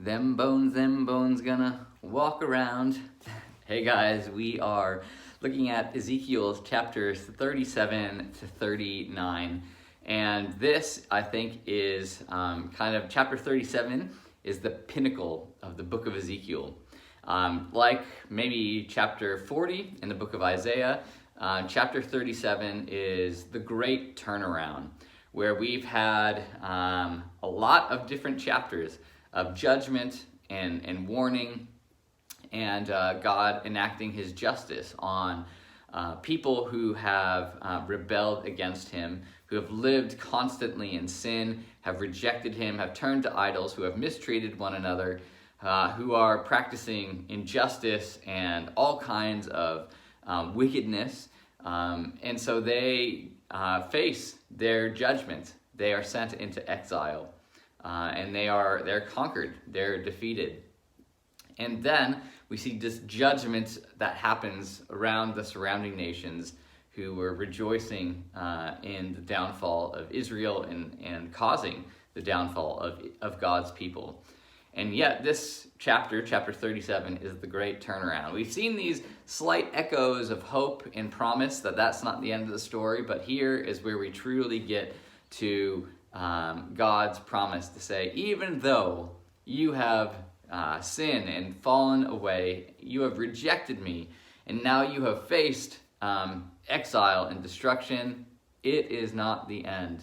Them bones gonna walk around. Hey guys, we are looking at Ezekiel chapters 37 to 39. And this, I think, is chapter 37 is the pinnacle of the book of Ezekiel. Like maybe chapter 40 in the book of Isaiah, chapter 37 is the great turnaround, where we've had a lot of different chapters of judgment and warning, and God enacting his justice on people who have rebelled against him, who have lived constantly in sin, have rejected him, have turned to idols, who have mistreated one another, who are practicing injustice and all kinds of wickedness. And so they face their judgment. They are sent into exile. And they're conquered, they're defeated. And then we see this judgment that happens around the surrounding nations who were rejoicing in the downfall of Israel and causing the downfall of God's people. And yet this chapter 37, is the great turnaround. We've seen these slight echoes of hope and promise that that's not the end of the story, but here is where we truly get to God's promise to say, even though you have sinned and fallen away, you have rejected me, and now you have faced exile and destruction, it is not the end.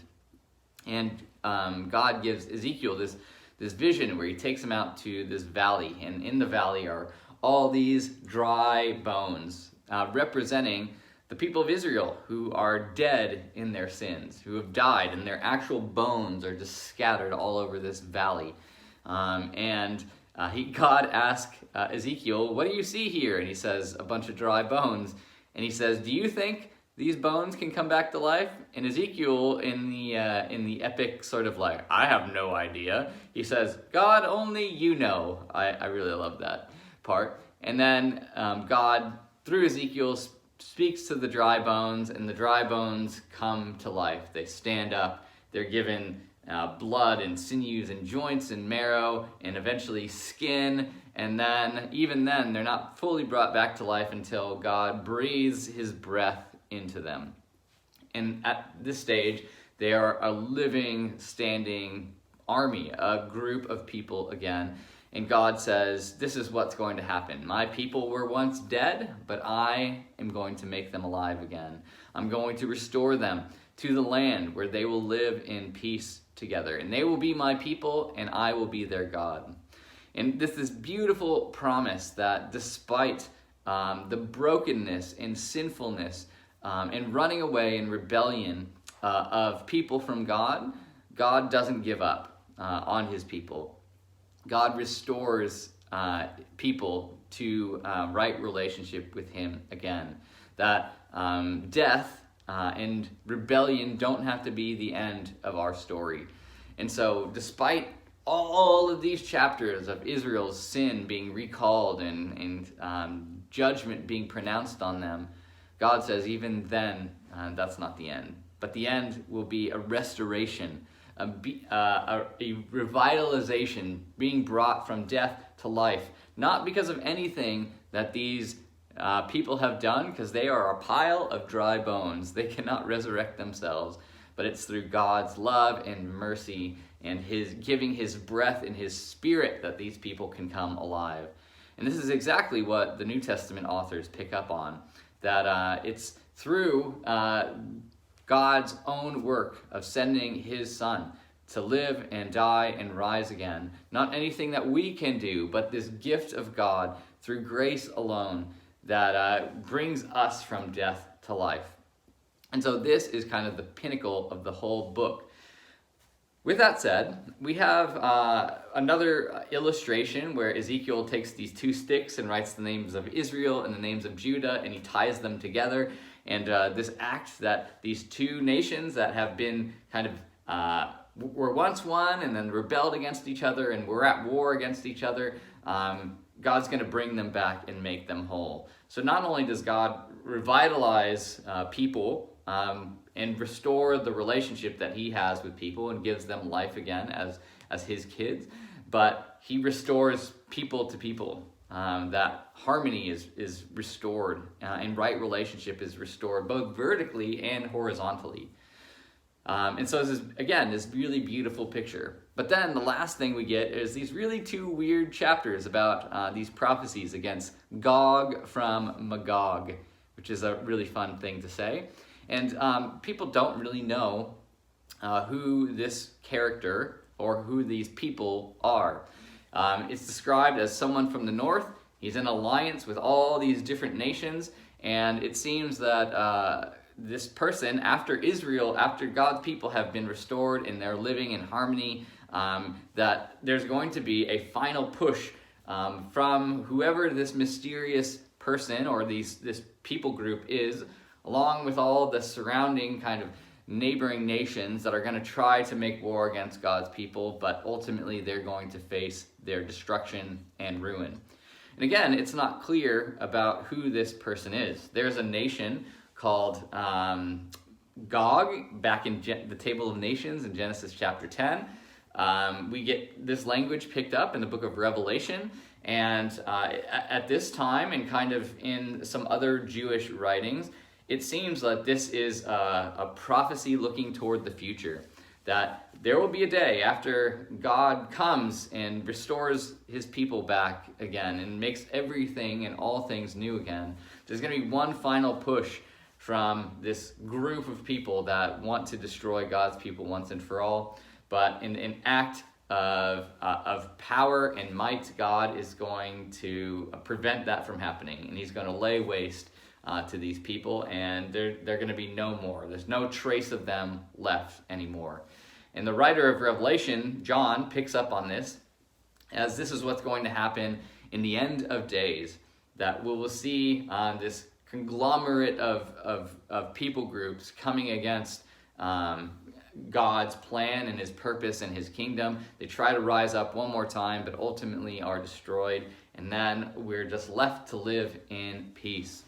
And God gives Ezekiel this vision where he takes him out to this valley, and in the valley are all these dry bones representing the people of Israel who are dead in their sins, who have died, and their actual bones are just scattered all over this valley. God asked Ezekiel, "What do you see here?" And he says, "A bunch of dry bones." And he says, "Do you think these bones can come back to life?" And Ezekiel, in the epic sort of like, "I have no idea," he says, "God, only you know." I really love that part. And then God, through Ezekiel, speaks to the dry bones, and the dry bones come to life. They stand up. They're given blood and sinews and joints and marrow and eventually skin. And then, even then, they're not fully brought back to life until God breathes his breath into them. And at this stage, they are a living, standing army, a group of people again. And God says, this is what's going to happen. My people were once dead, but I am going to make them alive again. I'm going to restore them to the land where they will live in peace together. And they will be my people, and I will be their God. And this beautiful promise that despite the brokenness and sinfulness and running away in rebellion of people from God, God doesn't give up on his people. God restores people to right relationship with him again. That death and rebellion don't have to be the end of our story. And so despite all of these chapters of Israel's sin being recalled and judgment being pronounced on them, God says even then that's not the end. But the end will be a restoration, a revitalization, being brought from death to life, not because of anything that these people have done, because they are a pile of dry bones. They cannot resurrect themselves, but it's through God's love and mercy and his giving his breath and his spirit that these people can come alive. And this is exactly what the New Testament authors pick up on, that it's through God's own work of sending his son to live and die and rise again. Not anything that we can do, but this gift of God through grace alone that brings us from death to life. And so this is kind of the pinnacle of the whole book. With that said, we have another illustration where Ezekiel takes these two sticks and writes the names of Israel and the names of Judah, and he ties them together. And this act that these two nations that have been kind of were once one and then rebelled against each other and were at war against each other, God's going to bring them back and make them whole. So not only does God revitalize people and restore the relationship that he has with people and gives them life again as his kids, but he restores people to people. That harmony is restored, and right relationship is restored both vertically and horizontally. And so this is, again, this really beautiful picture. But then the last thing we get is these really two weird chapters about these prophecies against Gog from Magog, which is a really fun thing to say. And people don't really know who this character or who these people are. It's described as someone from the north. He's in alliance with all these different nations, and it seems that this person, after God's people have been restored and they're living in harmony, that there's going to be a final push from whoever this mysterious person or this people group is, along with all the surrounding kind of neighboring nations that are going to try to make war against God's people, but ultimately they're going to face their destruction and ruin. And again, it's not clear about who this person is. There's a nation called Gog back in the Table of Nations in Genesis chapter 10. We get this language picked up in the book of Revelation, and at this time, and kind of in some other Jewish writings, it seems that this is a prophecy looking toward the future, that there will be a day after God comes and restores his people back again and makes everything and all things new again. There's going to be one final push from this group of people that want to destroy God's people once and for all. But in an act of power and might, God is going to prevent that from happening, and he's going to lay waste to these people, and they're going to be no more. There's no trace of them left anymore. And the writer of Revelation, John, picks up on this, as this is what's going to happen in the end of days, that we will see this conglomerate of people groups coming against God's plan and his purpose and his kingdom. They try to rise up one more time, but ultimately are destroyed, and then we're just left to live in peace.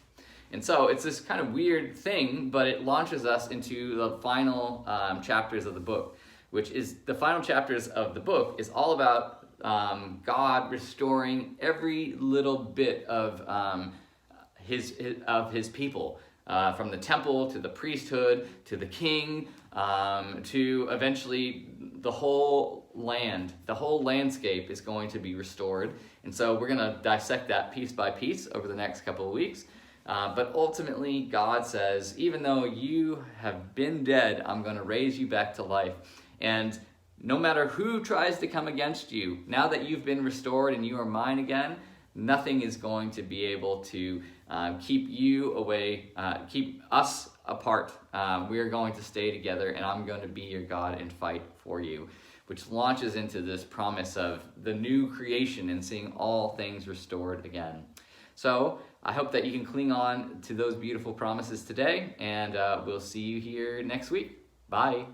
And so it's this kind of weird thing, but it launches us into the final chapters of the book, which is the final chapters of the book is all about God restoring every little bit of his people, from the temple to the priesthood to the king, to eventually the whole land. The whole landscape is going to be restored. And so we're going to dissect that piece by piece over the next couple of weeks. But ultimately, God says, even though you have been dead, I'm going to raise you back to life. And no matter who tries to come against you, now that you've been restored and you are mine again, nothing is going to be able to keep you away, keep us apart. We are going to stay together, and I'm going to be your God and fight for you, which launches into this promise of the new creation and seeing all things restored again. So I hope that you can cling on to those beautiful promises today, and we'll see you here next week. Bye.